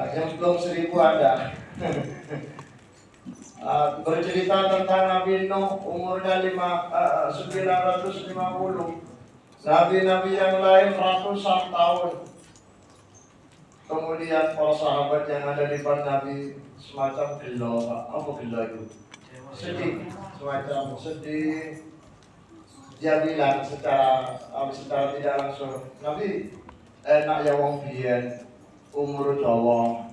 Nyemplung 1000 ada. Bercerita tentang Nabi Nuh umurnya 950. Nabi-nabi yang lain ratusan tahun. Kemudian para sahabat yang ada di depan Nabi semacam gelo, apa gelo itu? Sedih, semacam sedih. Dia bilang secara tidak langsung, Nabi enak ya wong biyen umur dawa,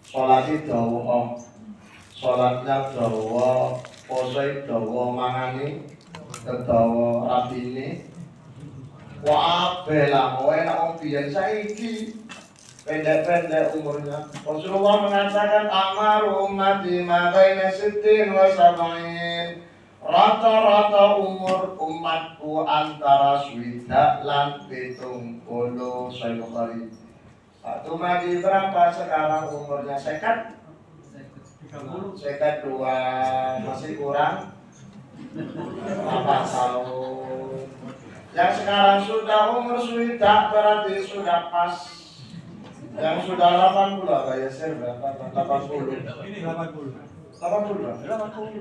salate dawa, salatnya dawa, posai dawa, mangane dawa, rapine wabela kowe enak wong biyen saiki pendek-pendek umurnya. Rasulullah mengatakan amar ummati ma baina 60 wa 70. Rata-rata umur umatku antara swidak lan 70. Sahih Bukhari. Satu Nabi berapa sekarang umurnya? 52, masih kurang 4 tahun. Yang sekarang sudah umur swidak berarti sudah pas. Yang sudah 80 apa ya, Sir? Berapa? 80. Ini 80. 80.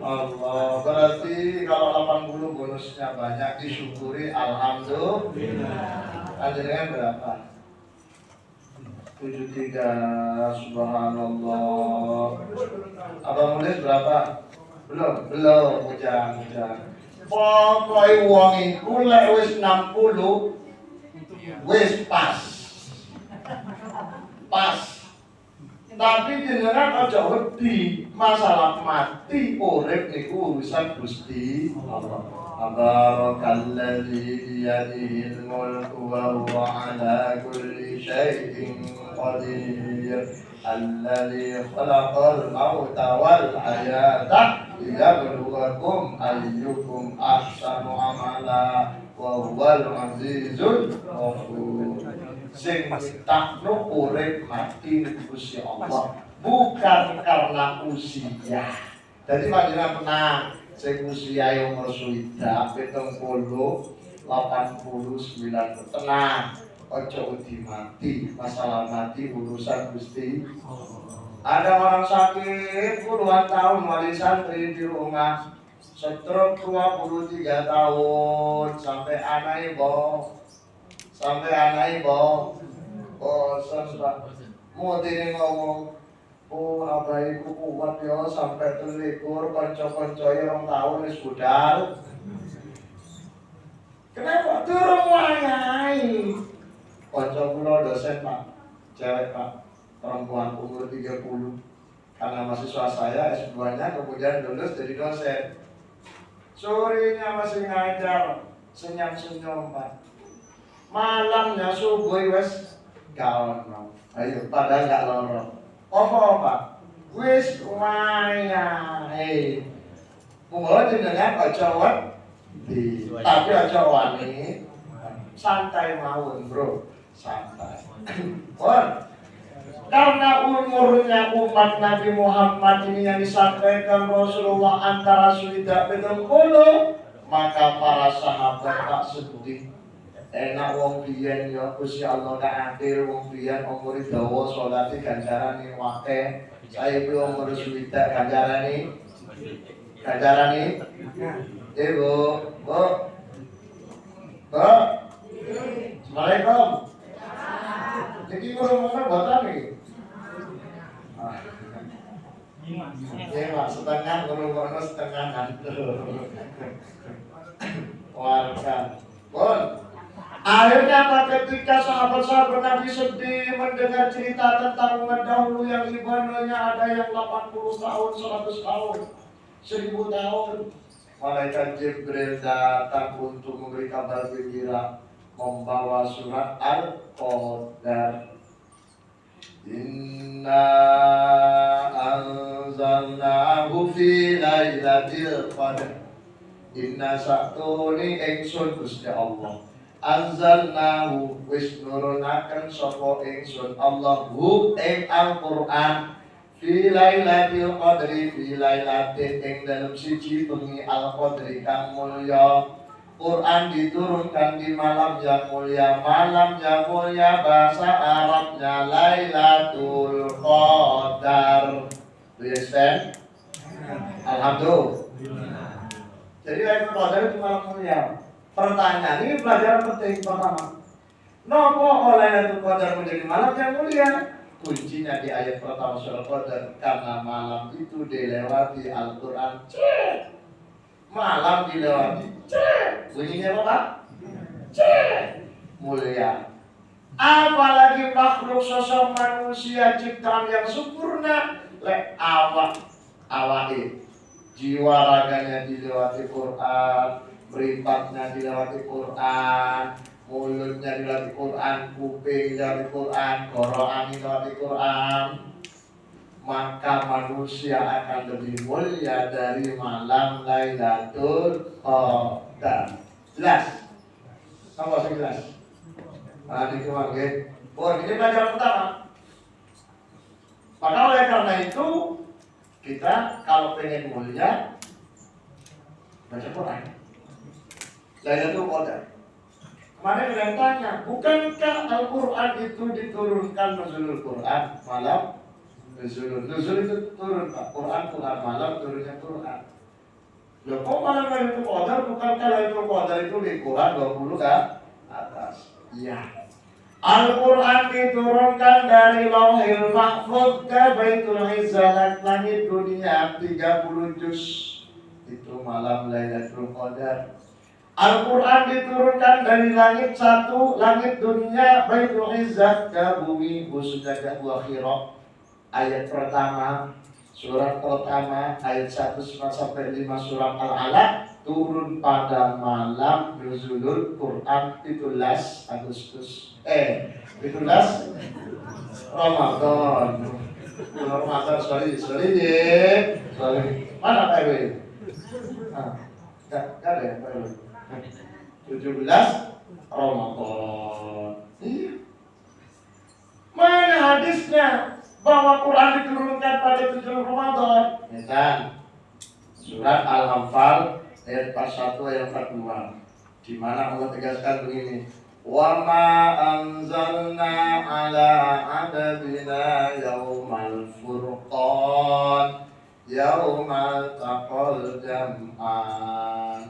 Allah, berarti kalau 80 bonusnya banyak disyukuri, alhamdulillah. Anjirnya berapa? 73, subhanallah. Abang Mulis berapa? Belum, ujang. Pokoknya uang itu lek wis 60 wis pas. Tapi jenengan aja wedi, masalah mati urip niku urusan Gusti Allah. Tabarakalladzi biyadihil mulku wa huwa ala kulli syai'in qadir. Alladzi khalaqal mauta wal hayata liyabluwakum ayyukum ahsanu amala wa huwal azizul ghafur. Sing takno urip mati Gusti Allah bukan karena usia. Jadi panjenengan tenang, sing usia umur swidak 70, 89 tenang. Ojo wedi mati, masalah mati urusan Gusti. Ada orang sakit puluhan tahun wali santri di rumah, stroke 23 tahun sampai anak ibu bosan Pak. Mau dini ngomong, apa ibu kuat ya sampai terlikur konco-konco yang tahun ini sudah. Kenapa turun wayai? Konco kula dosen Pak, cewek Pak, perempuan umur 30. Karena mahasiswa saya S2-nya kemudian lulus jadi dosen. Sorenya masih ngajar, senyum-senyum Pak. Malamnya subuh wes kawan mau. Ayo padahal gak lorong. Apa wis wayahe. Mula jenengan aja wedi. Tapi aja wani. Santai mawon, Bro. Santai. Karena umurnya umat Nabi Muhammad ini yang disampaikan Rasulullah antara swidak 70, maka para sahabat tak sedih. Enak wong biyen ya Gusti Allah tak akhir wong biyen umur dawa salate ganjarane akeh. Saiki umur swidak ganjarane Bu. Assalamualaikum. Jadi ngomong boten iki. Setengah ngomong setengah ngantuk. Warga. Bon. Akhirnya ketika sahabat-sahabat Nabi sedih mendengar cerita tentang umat dahulu yang ibadahnya ada yang 80 tahun, 100 tahun, 1000 tahun. Malaikat Jibril datang untuk memberi kabar gembira, membawa surat Al-Qadar. Inna anzalnahu fi lailatul qadar. Inna satuni ingsun Gusti Allah. Anzalnahu wis nurunaken sapa ingsun Allahu ing Al-Qur'an fi lailatul qadri fi lailatin ing dalem siji bengi Al-Qadri kang mulya. Quran diturunkan di malam yang mulia bahasa Arabnya Lailatul Alhamdulillah. Jadi Lailatul Qadar itu malam mulia. Pertanyaan ini pelajaran penting pertama. Nopo Lailatul Qadar menjadi malam yang mulia? Kuncinya di ayat pertama surah Qadar, karena malam itu dilewati Al-Quran. Malam dilewati. Bunyinya apa Pak? Mulia. Apalagi makhluk sosok manusia ciptaan yang sempurna, awake jiwa raganya dilewati Quran, mripatnya dilewati Quran, mulutnya dilewati Quran, kuping dilewati Quran, gorokan dilewati Quran, maka manusia akan lebih mulia dari malam Lailatul Qadar. Jelas? Apa sih jelas? Ini cuma ini pelajaran pertama. Maka oleh karena itu kita kalau pengen mulia baca Quran. Lailatul Qadar. Kemarin ada yang tanya, bukankah Al-Quran itu diturunkan nuzulul Quran malam? Nuzul itu turun Pak. Quran malam turunnya Quran. Loh kok malam Lailatul Qadar? Bukankah Lailatul Qadar itu di Quran 20 ke atas? Iya. Al-Quran diturunkan dari Lauhil Mahfuz ke Baitul Izzah, langit dunia 30 juz. Itu malam Lailatul Qadar. Al-Quran diturunkan dari langit 1, langit dunia Baitul Izzah ke bumi Busudadah wa Khira. Ayat pertama, surat pertama, ayat 1 sampai 5 surat Al-Alaq turun pada malam nuzulul Quran 17 Agustus. 17 Ramadan. Ramadan, sorry. Mana Pak RW? Enggak ada ya Pak RW. 17 Ramadan. Iya. Mana hadisnya bahwa Quran diturunkan pada 7 Ramadan? Ya kan? Surat Al-Anfal ayat 41 ayat 42. Di mana Allah tegaskan begini. Wa ma anzalna ala abdina yaumal furqan yaumal taqal jam'an.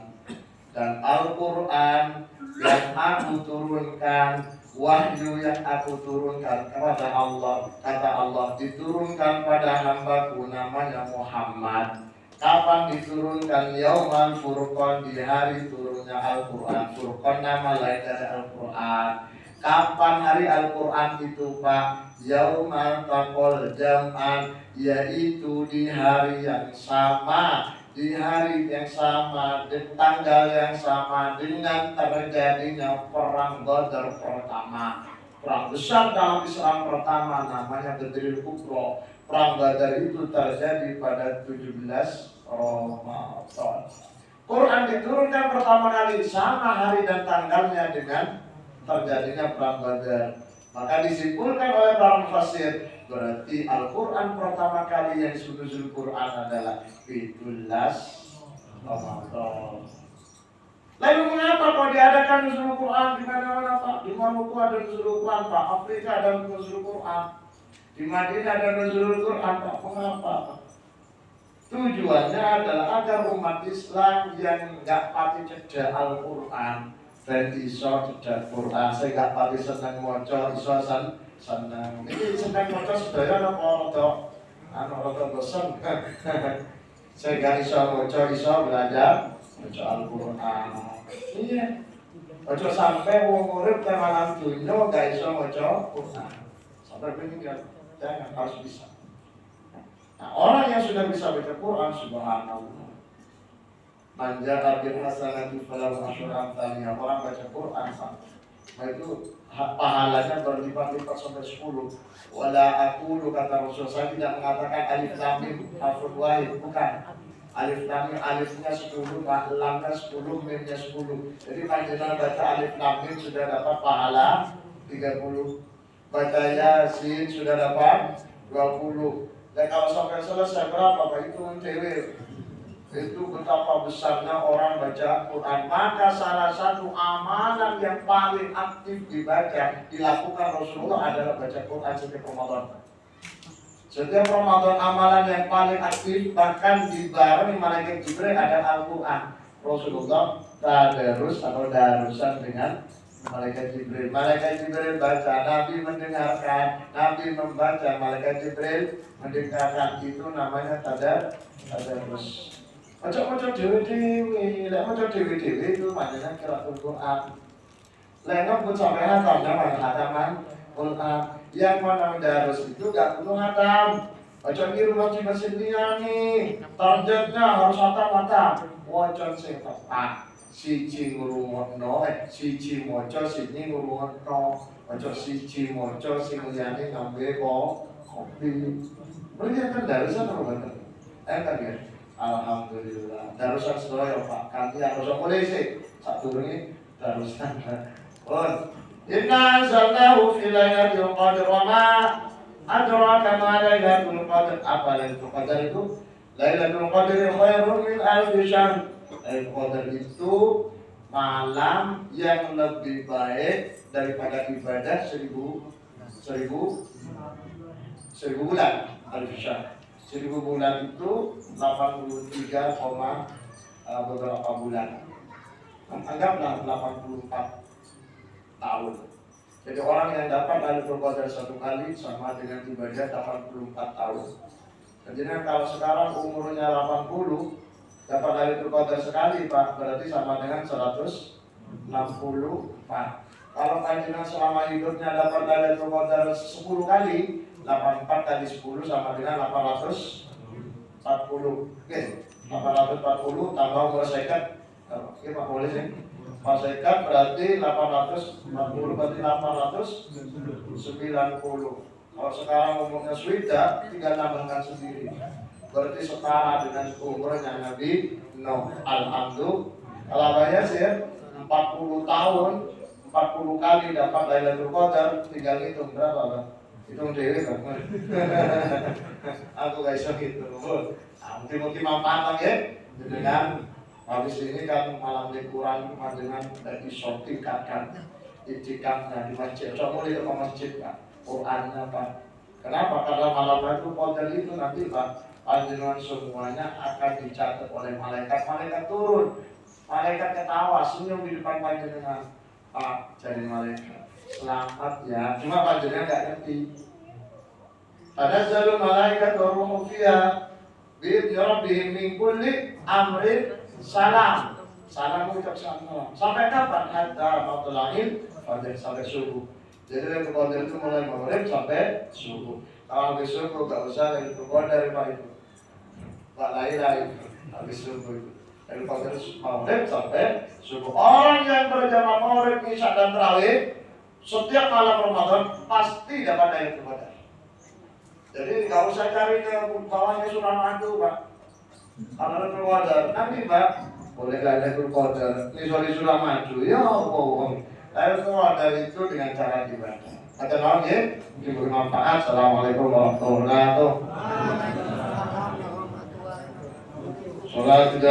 Dan Al-Quran yang aku turunkan, wahyu yang aku turunkan kepada Allah, kata Allah, diturunkan pada hambaku namanya Muhammad. Kapan diturunkan? Yaumal Furqan, di hari turunnya Al-Quran. Furqan nama lain dari Al-Quran. Kapan hari Al-Quran itu Pak? Yaumal Taqal Jam'an, yaitu di hari yang sama, di hari yang sama, di tanggal yang sama dengan terjadinya perang Badar pertama. Perang besar dalam Islam pertama namanya Badrul Kubra. Perang Badar itu terjadi pada 17 Ramadan. Quran diturunkan pertama kali sama hari dan tanggalnya dengan terjadinya perang Badar. Maka disimpulkan oleh para mufassir, berarti Al-Quran pertama kali yang nuzul Quran adalah 17 Ramadan. Lalu mengapa kok diadakan nuzul Quran di mana-mana Pak? Di Maluku ada nuzul Quran Pak, Afrika ada nuzul Quran, di Madinah ada nuzul Quran Pak. Mengapa? Tujuannya adalah agar umat Islam yang nggak pati cedak Al-Quran dan iso cedak Quran, saya nggak pati senang moco, iso senang. Ini senang moco sedaya apa rada bosan. Saya nggak iso moco, iso belajar moco Al-Quran. Iya. Ojo sampai wong urip malam dunya nggak iso moco Quran. Sampai meninggal, jangan, harus bisa. Nah, orang yang sudah bisa baca Quran, subhanallah, manjara bil hasanati falahu asyru amsalihha. Orang baca Quran nah itu pahalanya berlipat-lipat sampai 10. Wala aqulu, kata Rasul, saya tidak mengatakan alif lam mim harfun wahid, bukan. Alif lam mim, alifnya 10, lamnya 10, mimnya 10. Jadi panjenengan baca alif lam mim sudah dapat pahala 30. Baca Yasin sudah dapat 20. Dan kalau sampai selesai berapa Pak? Itu dewe. Itu betapa besarnya orang baca Quran. Maka salah satu amalan yang paling aktif dibaca, dilakukan Rasulullah adalah baca Quran setiap Ramadan. Setiap Ramadan amalan yang paling aktif bahkan dibarengi malaikat Jibril ada Al-Quran. Rasulullah tadarus atau darusan dengan malaikat Jibril. Malaikat Jibril baca, Nabi mendengarkan, Nabi membaca, malaikat Jibril mendengarkan. Itu namanya tadarus. Macam-macam dewi-dewi, macam dewi-dewi itu maknanya qiraatul Quran. Lengkap pun sampai hatam, namanya hataman Quran. Yang mana mendarus itu gak perlu hatam. Macam di rumah kita sendiri nih, targetnya harus hatam. Wajan sing tepat. Siji ngurungokno, siji moco, siji ngurungokno. Ojo siji moco, sing liyane ngambil kopi. Melihat kan darusan apa bener? Kan ya. Alhamdulillah. Darusan sedaya Pak. Kanthi harus mulai sih. Satu ini darusan. Inna anzalnahu fi lailatul qadr wa ma adraka ma lailatul qadr. Apa Lailatul Qadar itu? Lailatul Qadr khairun min alfi syahr. Lailatul Qadar itu malam yang lebih baik daripada ibadah 1000 bulan. Alfi syahr. 1000 bulan itu 83, beberapa bulan. Anggaplah 84 tahun. Jadi orang yang dapat Lailatul Qadar satu kali sama dengan ibadah 84 tahun. Jadi kalau sekarang umurnya 80, dapat Lailatul Qadar sekali Pak, berarti sama dengan 160 Pak. Kalau panjenengan selama hidupnya dapat Lailatul Qadar 10 kali, 84 kali 10 sama dengan 840. Oke, 840 tambah umur sekat. Oke Pak, boleh sih? Masekat berarti 840 berarti 890. Kalau sekarang umurnya sudah, tinggal nambahkan sendiri. Berarti setara dengan umurnya Nabi Nuh. Alhamdulillah. Kalau banyak sih 40 tahun, 40 kali dapat Lailatul Qadar, tinggal hitung berapa Bang? Hitung dewe kan. Aku gak bisa gitu. Mungkin manfaat ya dengan habis ini kan malam liburan dengan dari shopping kan itikafnya di masjid. Coba lihat ke masjid Pak, Qurannya Pak. Kenapa? Karena malam Lailatul Qadar itu nanti Pak, panjenengan semuanya akan dicatat oleh malaikat. Malaikat turun, malaikat ketawa, senyum di depan panjenengan. Pak, jadi malaikat, selamat ya. Cuma panjenengan nggak ngerti. Tanazzalul malaikat wa ruhu fiha bi rabbihim min kulli amrin salam. Salam mengucap salam. Sampai kapan? Hatta matla'il fajr, sampai subuh. Jadi Lailatul Qadar itu mulai maghrib sampai subuh. Kalau habis subuh gak usah Lailatul Qadar Pak itu. Pak lain habis subuh itu. Lailatul Qadar maghrib sampai subuh. Orang yang berjamaah maghrib, isya dan tarawih setiap malam Ramadan pasti dapat Lailatul Qadar. Jadi gak usah cari ke bawahnya Suramadu Pak. Kalau Lailatul Qadar nanti Pak, boleh Lailatul Qadar ini Suramadu ya bohong. Lailatul Qadar itu dengan cara ibadah. Ada naon ya? Diberi manfaat. Assalamualaikum warahmatullahi wabarakatuh. Salat